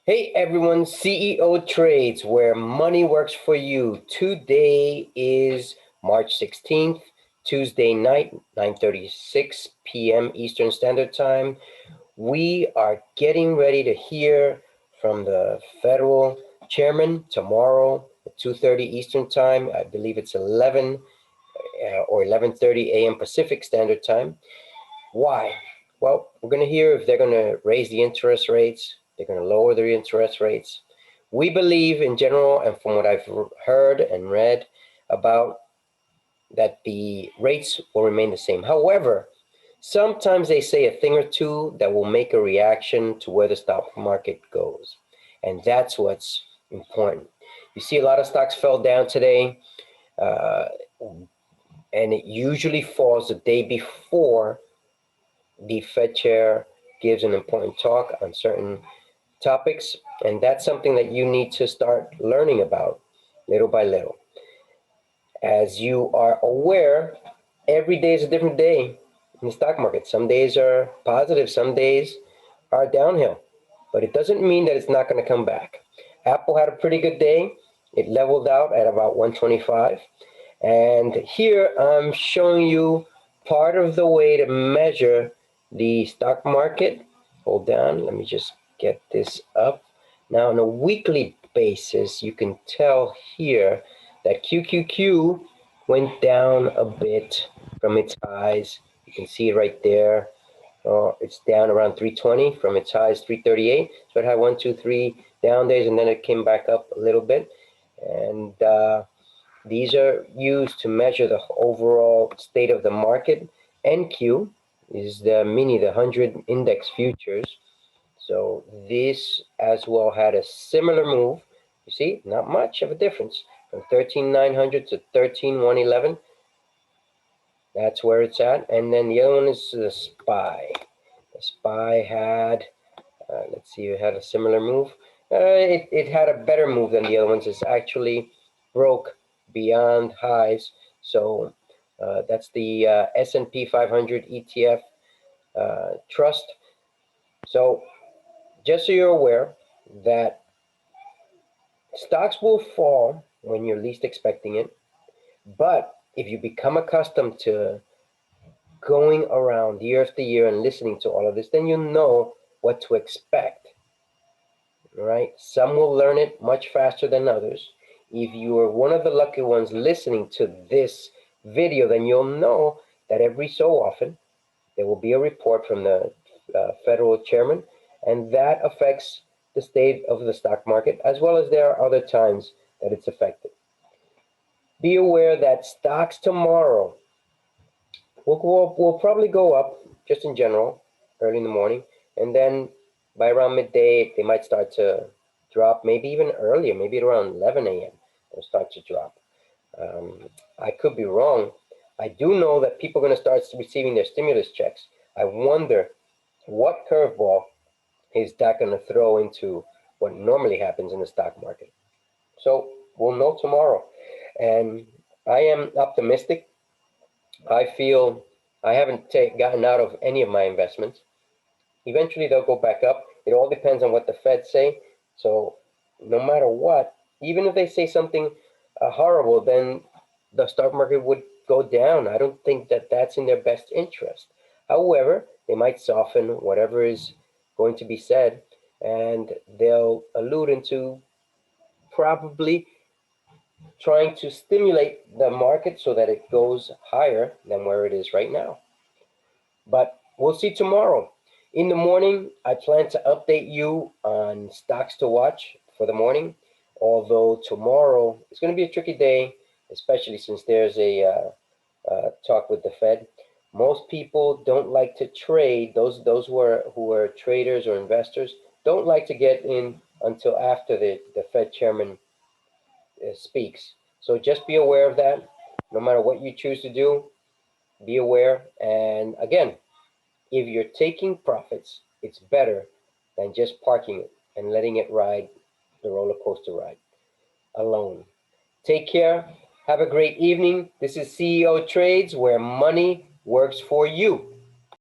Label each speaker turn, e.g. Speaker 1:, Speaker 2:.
Speaker 1: Hey everyone, CEO Trades, where money works for you. Today is March 16th, Tuesday night, 9:36 p.m. Eastern Standard Time. We are getting ready to hear from the federal chairman tomorrow at 2:30 Eastern Time. I believe it's 11 or 11:30 a.m. Pacific Standard Time. Why? Well, we're going to hear if they're going to raise the interest rates, they're going to lower their interest rates. We believe in general, and from what I've heard and read about, that the rates will remain the same. However, sometimes they say a thing or two that will make a reaction to where the stock market goes. And that's what's important. You see a lot of stocks fell down today, uh, and it usually falls the day before the Fed chair gives an important talk on certain topics, and that's something that you need to start learning about little by little. As you are aware, every day is a different day in the stock market. Some days are positive, some days are downhill, but it doesn't mean that it's not going to come back. Apple had a pretty good day. It leveled out at about 125. And here I'm showing you part of the way to measure the stock market. Hold on, let me just get this up. Now, on a weekly basis, you can tell here that QQQ went down a bit from its highs. You can see it right there. It's down around 320 from its highs 338. So it had 1, 2, 3 down days, and then it came back up a little bit. And these are used to measure the overall state of the market. NQ is the 100 index futures. So this as well had a similar move. You see, not much of a difference from 13,900 to 13,111. That's where it's at. And then the other one is the SPY. The SPY had, let's see, it had a similar move. It had a better move than the other ones. It's actually broke beyond highs. So that's the S&P 500 ETF trust. So just so you're aware that stocks will fall when you're least expecting it. But if you become accustomed to going around year after year and listening to all of this, then you know what to expect. Right? Some will learn it much faster than others. If you are one of the lucky ones listening to this video, then you'll know that every so often there will be a report from the federal chairman, and that affects the state of the stock market, as well as there are other times that it's affected. Be aware that stocks tomorrow will probably go up just in general early in the morning, and then by around midday they might start to drop, maybe even earlier, maybe at around 11 a.m. they'll start to drop. I could be wrong. I do know that people are going to start receiving their stimulus checks. I wonder what curveball is that going to throw into what normally happens in the stock market. So we'll know tomorrow. And I am optimistic. I feel I haven't gotten out of any of my investments. Eventually they'll go back up. It all depends on what the Fed say. So no matter what, even if they say something horrible, then the stock market would go down. I don't think that that's in their best interest. However, they might soften whatever is going to be said, and they'll allude into probably trying to stimulate the market so that it goes higher than where it is right now. But we'll see tomorrow. In the morning, I plan to update you on stocks to watch for the morning, although tomorrow is going to be a tricky day, especially since there's a talk with the Fed. Most people don't like to trade. Those who are traders or investors don't like to get in until after the Fed chairman speaks. So just be aware of that. No matter what you choose to do, be aware. And again, if you're taking profits, it's better than just parking it and letting it ride the roller coaster ride alone. Take care. Have a great evening. This is CEO Trades, where money works for you.